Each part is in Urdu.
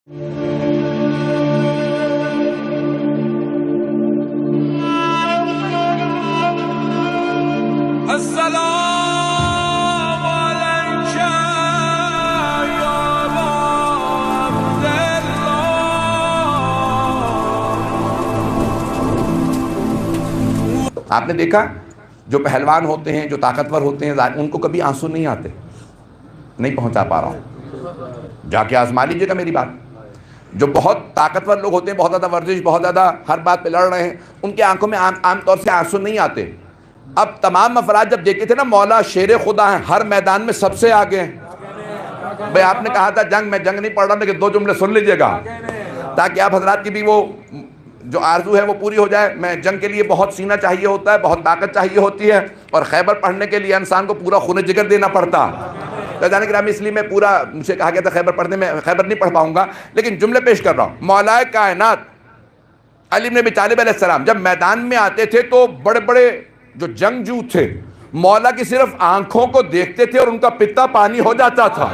آپ نے دیکھا جو پہلوان ہوتے ہیں، جو طاقتور ہوتے ہیں، ان کو کبھی آنسو نہیں آتے. نہیں پہنچا پا رہا ہوں، جا کے آزما لیجیے گا میری بات. جو بہت طاقتور لوگ ہوتے ہیں، بہت زیادہ ورزش، بہت زیادہ ہر بات پہ لڑ رہے ہیں، ان کے آنکھوں میں عام طور سے آنسو نہیں آتے. اب تمام افراد جب دیکھتے تھے نا مولا شیر خدا ہیں، ہر میدان میں سب سے آگے ہیں. بھئی آپ نے کہا تھا میں جنگ نہیں پڑھ رہا، لیکن 2 جملے سن لیجئے گا تاکہ آپ حضرات کی بھی وہ جو آرزو ہے وہ پوری ہو جائے. میں جنگ کے لیے بہت سینہ چاہیے ہوتا ہے، بہت طاقت چاہیے ہوتی ہے، اور خیبر پڑھنے کے لیے انسان کو پورا خون جگر دینا پڑتا. جانے گرامی اس لیے میں پورا مجھے کہا گیا تھا خیبر پڑھنے میں، خیبر نہیں پڑھ پاؤں گا، لیکن جملے پیش کر رہا ہوں. مولا کائنات علی بن ابی طالب علیہ السلام جب میدان میں آتے تھے تو بڑے بڑے جو جنگجو تھے مولا کی صرف آنکھوں کو دیکھتے تھے اور ان کا پتا پانی ہو جاتا تھا.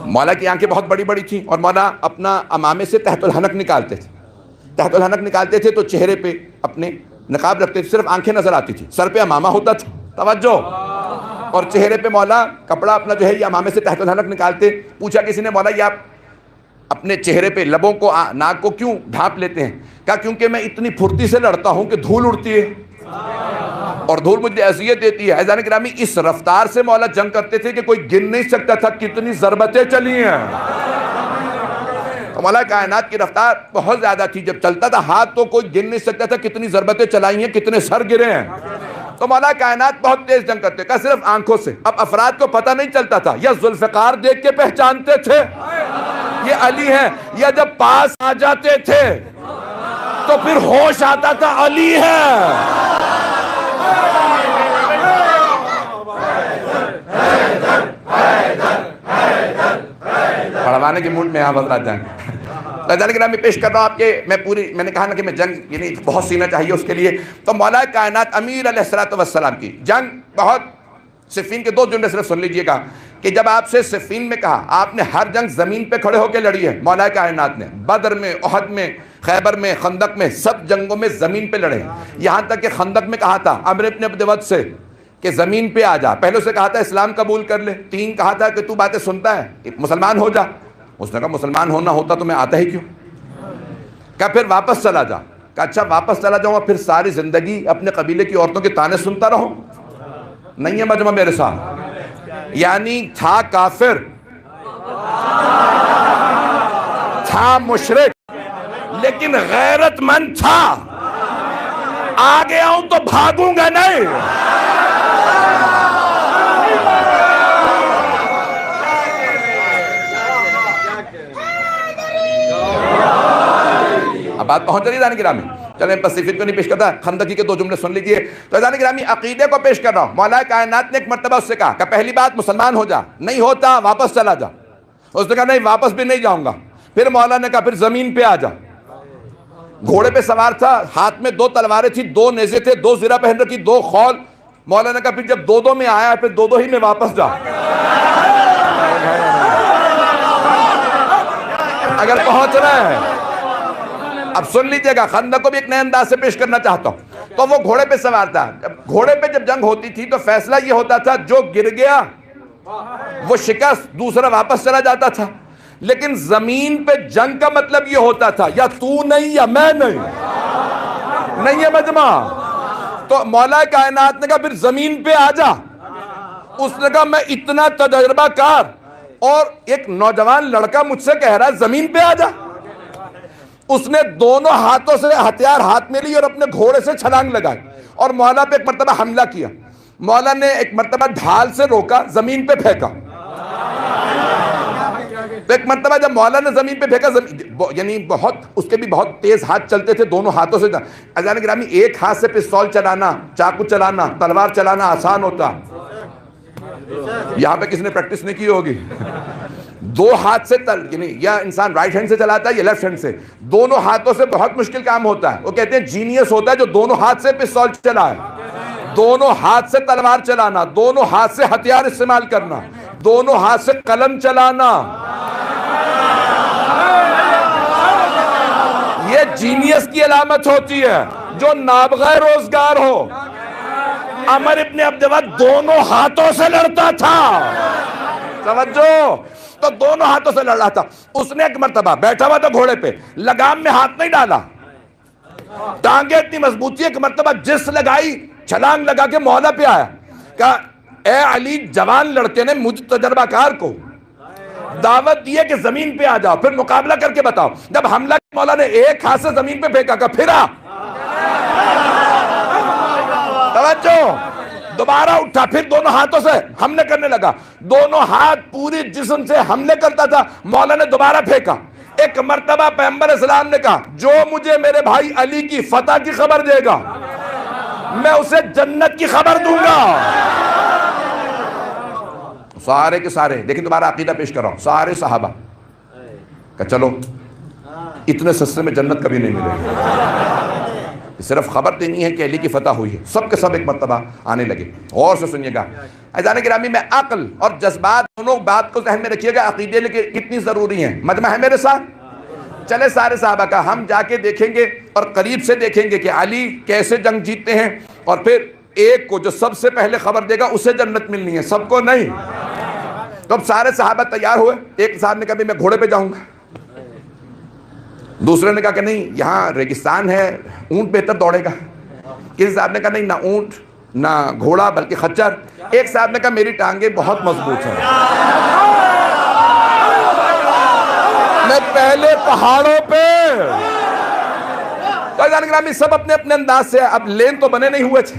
مولا کی آنکھیں بہت بڑی بڑی تھیں اور مولا اپنا امامے سے تحت الحنک نکالتے تھے. تحت الحنک نکالتے تھے تو چہرے پہ اپنے نقاب رکھتے تھے، صرف آنکھیں نظر آتی تھی، سر پہ امامہ ہوتا تھا. توجہ. اور چہرے پہ مولا کپڑا اپنا جو ہے یہ امامے سے تحت الحنک نکالتے. پوچھا کسی نے مولا یہ آپ اپنے چہرے پہ لبوں کو ناک کو کیوں ڈھانپ لیتے ہیں؟ کہا کیونکہ میں اتنی پھرتی سے لڑتا ہوں کہ دھول اڑتی ہے اور دھول مجھے اذیت دیتی ہے. عزیزان گرامی اس رفتار سے مولا جنگ کرتے تھے کہ کوئی گن نہیں سکتا تھا کتنی ضربتیں چلی ہیں. تو مولا کائنات کی رفتار بہت زیادہ تھی، جب چلتا تھا ہاتھ تو کوئی گن نہیں سکتا تھا کتنی ضربتیں چلائی ہیں، کتنے سر گرے ہیں. تو مولا کائنات بہت تیز جنگ کرتے، کہا صرف آنکھوں سے. اب افراد کو پتہ نہیں چلتا تھا، یا ذوالفقار دیکھ کے پہچانتے تھے یہ علی ہیں، یا جب پاس آ جاتے تھے تو پھر ہوش آتا تھا علی ہے. پڑھوانے کے موڈ میں آپ حضرات جائیں. لذلك میں پیش کر رہا ہوں آپ کے میں نے کہا نا کہ میں جنگ یعنی بہت سینہ چاہیے اس کے لیے. تو مولا کائنات امیر علیہ السلام کی جنگ بہت. صفین کے 2 جملے صرف سن لیجئے گا کہ جب آپ سے صفین میں کہا آپ نے ہر جنگ زمین پہ کھڑے ہو کے لڑی ہے. مولا کائنات نے بدر میں، احد میں، خیبر میں، خندق میں، سب جنگوں میں زمین پہ لڑے. یہاں تک کہ خندق میں کہا تھا عمرو بن عبد ود سے کہ زمین پہ آ جا. پہلے اسے کہا تھا اسلام قبول کر لے. 3 کہا تھا کہ تو باتیں سنتا ہے مسلمان ہو جا. اس نے کہا مسلمان ہونا ہوتا تو میں آتا ہی کیوں. کہا پھر واپس چلا جا. کہا اچھا واپس چلا جاؤں گا پھر ساری زندگی اپنے قبیلے کی عورتوں کے تانے سنتا رہوں. نہیں ہے مجمع میرے ساتھ. یعنی تھا کافر، تھا مشرک، لیکن غیرت مند تھا. آگے آؤں تو بھاگوں گا نہیں. اب بات پہنچ رہی ہے عزیزان گرامی. چلیں پیسیفک کو نہیں پیش کرتا، خندقی کے 2 جملے سن لیجئے. تو عزیزان گرامی عقیدے کو پیش کر رہا ہوں. مولا کائنات نے ایک مرتبہ اس سے کہا کہ پہلی بات مسلمان ہو جا. نہیں ہوتا واپس چلا جا. اس نے کہا نہیں واپس بھی نہیں جاؤں گا. پھر مولا نے کہا پھر زمین پہ آ جا. گھوڑے پہ سوار تھا، ہاتھ میں 2 تلواریں تھی، 2 نیزے تھے، 2 زرہ پہن رکھی، 2 خول. مولا نے کہا پھر جب 2 میں آیا پھر 2 ہی میں واپس جا. اگر پہنچ رہا ہے اب سن لیجئے گا. خندق کو بھی ایک نئے انداز سے پیش کرنا چاہتا ہوں. تو وہ گھوڑے پہ سوار تھا. گھوڑے پہ جب جنگ ہوتی تھی تو فیصلہ یہ ہوتا تھا جو گر گیا وہ شکست، دوسرا واپس چلا جاتا تھا. لیکن زمین پہ جنگ کا مطلب یہ ہوتا تھا یا تو نہیں یا میں نہیں. نہیں ہے مجمع. تو مولا کائنات نے کہا پھر زمین پہ آ جا. اس نے کہا میں اتنا تجربہ کار اور ایک نوجوان لڑکا مجھ سے کہہ رہا ہے زمین پہ آ جا. اس نے دونوں ہاتھوں سے ہتھیار ہاتھ میں لی اور اپنے گھوڑے سے چھلانگ لگائی اور مولا پہ ایک مرتبہ حملہ کیا. مولا نے ایک مرتبہ ڈھال سے روکا، زمین پہ پھینکا. تو ایک مرتبہ جب مولا نے زمین پہ پھینکا، یعنی بہت اس کے بھی بہت تیز ہاتھ چلتے تھے، دونوں ہاتھوں سے. عزیزان گرامی ایک ہاتھ سے پستول چلانا، چاقو چلانا، تلوار چلانا آسان ہوتا. یہاں پہ کس نے پریکٹس نہیں کی ہوگی. 2 ہاتھ سے یعنی یا انسان رائٹ ہینڈ سے چلاتا ہے یا لیفٹ ہینڈ سے. دونوں ہاتھوں سے بہت مشکل کام ہوتا ہے. وہ کہتے ہیں جینیس ہوتا ہے جو دونوں ہاتھ سے پستول چلائے، دونوں ہاتھ سے تلوار چلانا، دونوں ہاتھ سے ہتھیار استعمال کرنا، دونوں ہاتھ سے قلم چلانا. یہ جینیس کی علامت ہوتی ہے جو نابغہ روزگار ہو۔ عمر ابن عبد ود دونوں ہاتھوں سے لڑتا تھا، توجہ، تو دونوں ہاتھوں سے لڑ رہا تھا۔ اس نے ایک مرتبہ بیٹھا ہوا تھا گھوڑے پہ، لگام میں ہاتھ نہیں ڈالا، ٹانگیں اتنی مضبوط تھی، ایک مرتبہ جس لگائی، چھلانگ لگا کے مولا پہ آیا، کہا اے علی، جوان لڑکے نے مجھ تجربہ کار کو دعوت دی ہے کہ زمین پہ آ جاؤ، پھر مقابلہ کر کے بتاؤ۔ جب حملہ کیا، مولا نے ایک ہاتھ سے زمین پہ پھینکا، کہا پھر آ، توجہ، دوبارہ اٹھا، پھر دونوں ہاتھوں سے حملے کرنے لگا، دونوں ہاتھ پوری جسم سے حملے کرتا تھا۔ مولا نے دوبارہ پھینکا۔ ایک مرتبہ پیغمبر اسلام نے کہا جو مجھے میرے بھائی علی کی فتح کی خبر دے گا میں اسے جنت کی خبر دوں گا۔ سارے کے سارے، لیکن دوبارہ عقیدہ پیش کر رہا ہوں، سارے صحابہ کہ چلو اتنے سستے میں جنت کبھی نہیں ملے گی، صرف خبر دینی ہے کہ علی کی فتح ہوئی ہے۔ سب کے سب ایک مرتبہ آنے لگے۔ غور سے سنیے گا عزیزان گرامی، میں عقل اور جذبات دونوں بات کو ذہن میں رکھیے گا، عقیدے کتنی ضروری ہیں۔ مجمع ہے میرے ساتھ؟ چلے سارے صحابہ کا ہم جا کے دیکھیں گے اور قریب سے دیکھیں گے کہ علی کیسے جنگ جیتتے ہیں، اور پھر ایک کو جو سب سے پہلے خبر دے گا اسے جنت ملنی ہے، سب کو نہیں۔ تو اب سارے صحابہ تیار ہوئے۔ ایک صاحب نے کہا میں گھوڑے پہ جاؤں گا، دوسرے نے کہا کہ نہیں یہاں ریگستان ہے، اونٹ بہتر دوڑے گا۔ کسی صاحب نے کہا نہیں، نہ اونٹ نہ گھوڑا بلکہ خچر۔ ایک صاحب نے کہا میری ٹانگیں بہت مضبوط ہیں، میں پہلے پہاڑوں پہ۔ گرامی سب اپنے اپنے انداز سے، اب لین تو بنے نہیں ہوئے تھے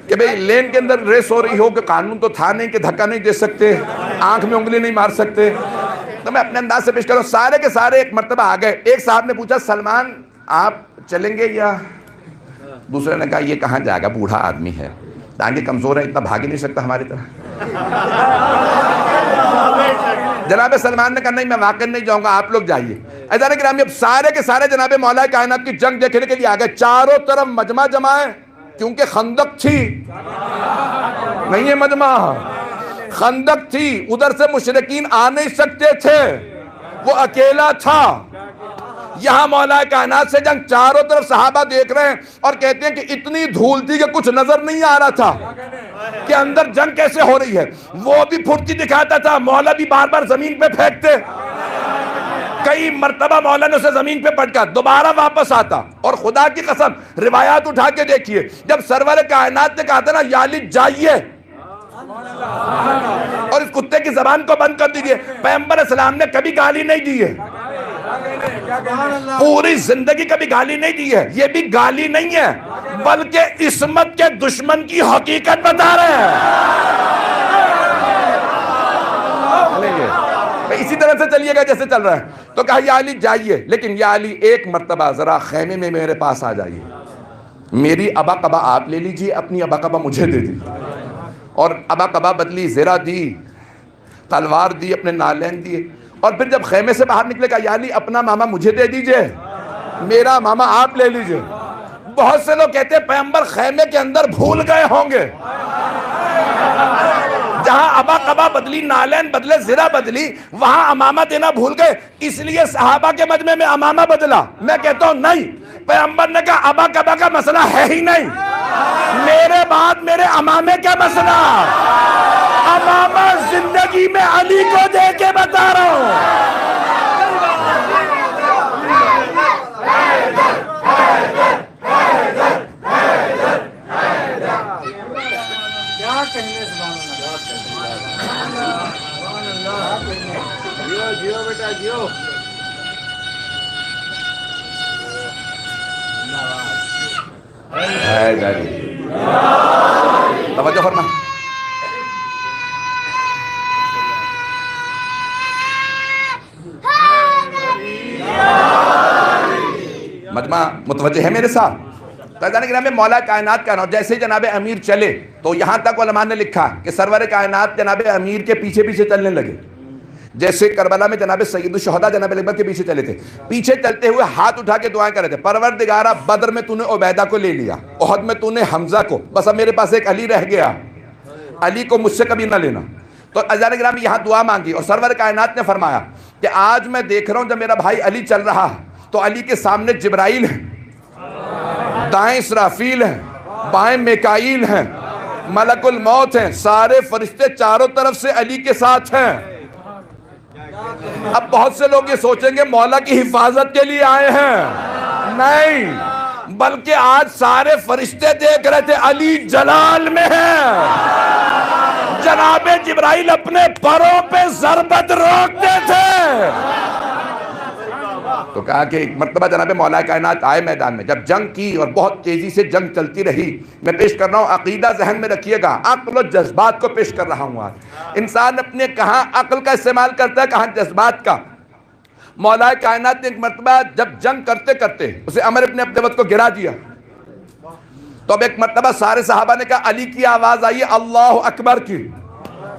کہ بھئی لین کے اندر ریس ہو رہی ہو، کہ قانون تو تھا نہیں کہ دھکا نہیں دے سکتے، آنکھ میں انگلی نہیں مار سکتے، تو میں اپنے انداز سے پیش کروں۔ سارے کے سارے ایک مرتبہ آ گئے۔ ایک صاحب نے پوچھا سلمان آپ چلیں گے یا؟ دوسرے نے کہا یہ کہاں جائے گا، بوڑھا آدمی ہے، ٹانگیں کمزور ہیں، اتنا بھاگ ہی نہیں سکتا ہماری طرح۔ جناب سلمان نے کہا نہیں میں واقعی نہیں جاؤں گا، آپ لوگ جائیے۔ عزیزان گرامی اب سارے کے سارے جناب مولا کائنات کی جنگ دیکھنے کے لیے آ گئے۔ چاروں طرف مجمع جمع ہے، کیونکہ خندق تھی، نہیں ہے مجمع، خندق تھی، ادھر سے مشرکین آ نہیں سکتے تھے، وہ اکیلا تھا۔ یہاں مولا کائنات سے جنگ، چاروں طرف صحابہ دیکھ رہے ہیں اور کہتے ہیں کہ اتنی دھول تھی کہ کچھ نظر نہیں آ رہا تھا کہ اندر جنگ کیسے ہو رہی ہے۔ وہ بھی پھرتی دکھاتا تھا، مولا بھی بار بار زمین پہ پھینکتے، کئی مرتبہ مولا نے اسے زمین پہ پٹکا، دوبارہ واپس آتا۔ اور خدا کی قسم روایات اٹھا کے دیکھیے، جب سرور کائنات نے کہا تھا نا یا علی جائیے اور اس کتے کی زبان کو بند کر دیجئے، پیغمبر اسلام نے کبھی گالی نہیں دی ہے، پوری زندگی کبھی گالی نہیں دی ہے۔ یہ بھی گالی نہیں ہے بلکہ عصمت کے دشمن کی حقیقت بتا رہے ہیں۔ اسی طرح سے چلیے گا جیسے چل رہا ہے۔ تو کہا یا علی جائیے، لیکن یا علی ایک مرتبہ ذرا خیمے میں میرے پاس آ جائیے، میری ابا قبا آپ لے لیجئے، اپنی ابا قبا مجھے دے دی۔ اور ابا قبا بدلی، زرہ دی، تلوار دی، اپنے نالین دیے، اور پھر جب خیمے سے باہر نکلے گا یا علی اپنا ماما مجھے دے دیجئے، میرا ماما آپ لے لیجئے۔ بہت سے لوگ کہتے ہیں پیغمبر خیمے کے اندر بھول گئے ہوں گے، جہاں ابا قبا بدلی، نالین بدلے، زرہ بدلی، وہاں امامہ دینا بھول گئے، اس لیے صحابہ کے مجمع میں امامہ بدلا۔ میں کہتا ہوں نہیں، پیغمبر نے کہا ابا قبا کا مسئلہ ہے ہی نہیں، میرے بعد میرے امامے کا مسئلہ، امامہ زندگی میں علی کو دے کے بتا رہا ہوں۔ جیو بیٹا جیو۔ توجہ فرما۔ مجمع متوجہ ہے میرے ساتھ؟ میں مولا کائنات کا نام جیسے جناب امیر چلے تو یہاں تک علماء نے لکھا کہ سرور کائنات جناب امیر کے پیچھے پیچھے چلنے لگے، جیسے کربلا میں جناب سید الشہداء جناب علی اکبر کے پیچھے چلے تھے، پیچھے چلتے ہوئے ہاتھ اٹھا کے دعائیں کر رہے تھے، پروردگارہ بدر میں تو نے عبیدہ کو لے لیا، احد میں تو نے حمزہ کو، بس اب میرے پاس ایک علی رہ گیا، علی کو مجھ سے کبھی نہ لینا۔ تو عزیزان گرامی یہاں دعا مانگی اور سرور کائنات نے فرمایا کہ آج میں دیکھ رہا ہوں جب میرا بھائی علی چل رہا ہے تو علی کے سامنے جبرائیل ہیں، دائیں اسرافیل ہیں، بائیں میکائیل ہیں، ملک الموت ہیں، سارے فرشتے چاروں طرف سے علی کے ساتھ ہیں۔ اب بہت سے لوگ یہ سوچیں گے مولا کی حفاظت کے لیے آئے ہیں، نہیں، بلکہ آج سارے فرشتے دیکھ رہے تھے علی جلال میں ہیں۔ جناب جبرائیل اپنے پروں پہ ضربت روکتے تھے۔ تو کہا کہ ایک مرتبہ جناب مولا کائنات آئے میدان میں، جب جنگ کی اور بہت تیزی سے جنگ چلتی رہی۔ میں پیش کر رہا ہوں، عقیدہ ذہن میں رکھیے گا، عقل و جذبات کو پیش کر رہا ہوں آج۔ انسان اپنے کہاں عقل کا استعمال کرتا ہے، کہاں جذبات کا۔ مولا کائنات نے ایک مرتبہ جب جنگ کرتے کرتے اسے عمر ابن عبد ود کو گرا دیا، تو اب ایک مرتبہ سارے صحابہ نے کہا علی کی آواز آئی اللہ اکبر کی۔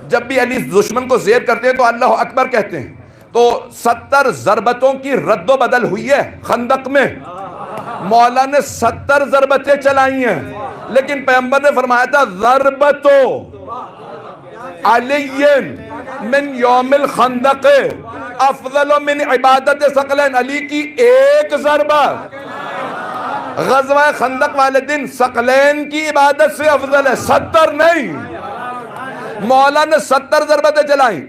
جب بھی علی دشمن کو زیر کرتے ہیں تو اللہ اکبر کہتے ہیں۔ تو 70 ضربتوں کی رد و بدل ہوئی ہے خندق میں، مولا نے 70 ضربتیں چلائی ہیں، لیکن پیغمبر نے فرمایا تھا ضربتو علی من یوم الخندق افضل من عبادت ثقلین، علی کی ایک ضربہ غزوہ خندق والے دن ثقلین کی عبادت سے افضل ہے، 70 نہیں۔ مولا نے 70 ضربتیں چلائیں،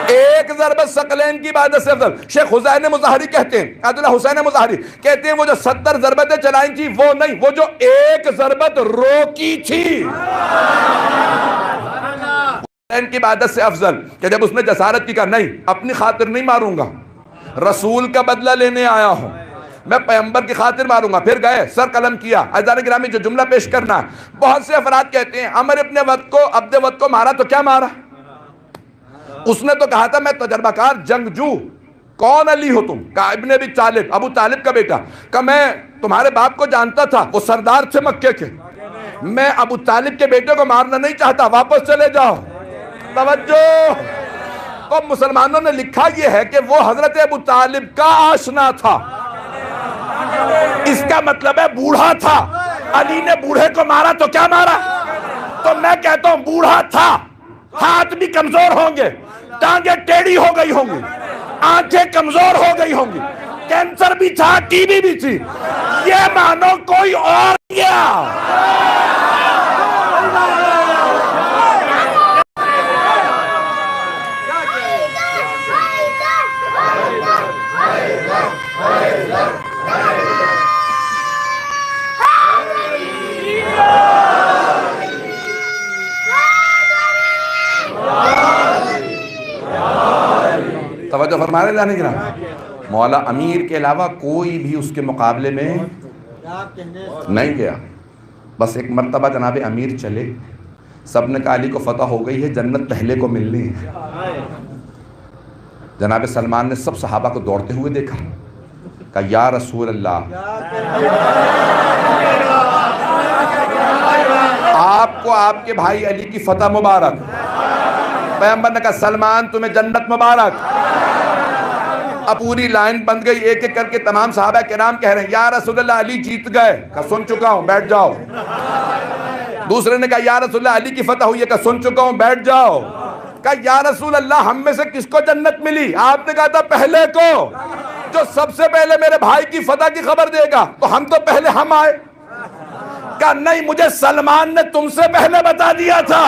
ایک ضربت ثقلین کی عبادت سے افضل۔ شیخ حسین مظاہری کہتے ہیں، عبداللہ حسین مظاہری کہتے ہیں وہ جو 70 ضربتیں چلائیں تھی وہ نہیں، وہ جو ایک ضربت روکی تھی حسین کی عبادت سے افضل۔ کہ جب اس نے جسارت کی، کہا نہیں، اپنی خاطر نہیں ماروں گا، رسول کا بدلہ لینے آیا ہوں، میں پیغمبر کی خاطر ماروں گا۔ پھر گئے، سر قلم کیا۔ عزیزان گرامی، جو جملہ پیش کرنا ہے، بہت سے افراد کہتے ہیں عمر ابن عبد ود کو مارا تو کیا مارا؟ اس نے تو کہا تھا میں تجربہ کار جنگجو۔ کون علی ہو تم؟ کہا ابن ابی طالب، ابو طالب کا بیٹا۔ کہا میں تمہارے باپ کو جانتا تھا، وہ سردار تھے مکے کے، میں ابو طالب کے بیٹے کو مارنا نہیں چاہتا، واپس چلے جاؤ۔ توجہ، تو مسلمانوں نے لکھا یہ ہے کہ وہ حضرت ابو طالب کا آشنا تھا، اس کا مطلب ہے بوڑھا تھا۔ علی نے بوڑھے کو مارا تو کیا مارا؟ تو میں کہتا ہوں بوڑھا تھا، ہاتھ بھی کمزور ہوں گے، ٹانگیں ٹیڑھی ہو گئی ہوں گی، آنکھیں کمزور ہو گئی ہوں گی، کینسر بھی تھا، ٹی بی بھی تھی، یہ مانو کوئی اور گیا۔ توجہ فرمائے جانے گرام، مولا امیر کے علاوہ کوئی بھی اس کے مقابلے میں نہیں گیا۔ بس ایک مرتبہ جناب امیر چلے، سب نے کہا علی کو فتح ہو گئی ہے، جنت پہلے کو ملنی ہے۔ جناب سلمان نے سب صحابہ کو دوڑتے ہوئے دیکھا، کہا یا رسول اللہ، آپ کو آپ کے بھائی علی کی فتح مبارک۔ پیغمبر نے کہا سلمان تمہیں جنت مبارک۔ اب پوری لائن بند گئی، ایک ایک کر کے تمام صحابہ کرام کہہ رہے ہیں یا رسول اللہ علی جیت گئے۔ کہا سن چکا ہوں، بیٹھ جاؤ۔ دوسرے نے کہا یا رسول اللہ علی کی فتح ہوئی ہے۔ کہا سن چکا ہوں، بیٹھ جاؤ۔ کہا یا رسول اللہ ہم میں سے کس کو جنت ملی؟ آپ نے کہا تھا پہلے کو، جو سب سے پہلے میرے بھائی کی فتح کی خبر دے گا، تو ہم تو پہلے ہم آئے۔ کہا نہیں، مجھے سلمان نے تم سے پہلے بتا دیا تھا۔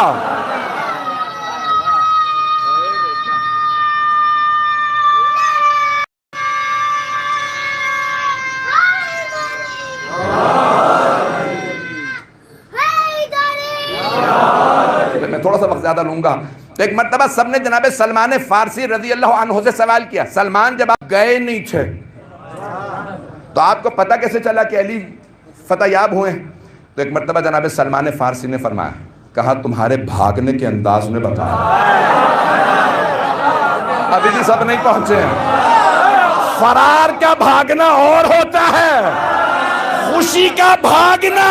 میں تھوڑا سا وقت زیادہ لوں گا۔ تو ایک مرتبہ سب نے جناب سلمان فارسی رضی اللہ عنہ سے سوال کیا، سلمان جب آپ گئے نہیں تھے تو آپ کو پتہ کیسے چلا کہ علی فتح یاب ہوئے؟ تو ایک مرتبہ جناب سلمان فارسی نے فرمایا، کہا تمہارے بھاگنے کے انداز نے بتایا۔ ابھی بھی سب نہیں پہنچے ہیں۔ فرار کا بھاگنا اور ہوتا ہے، خوشی کا بھاگنا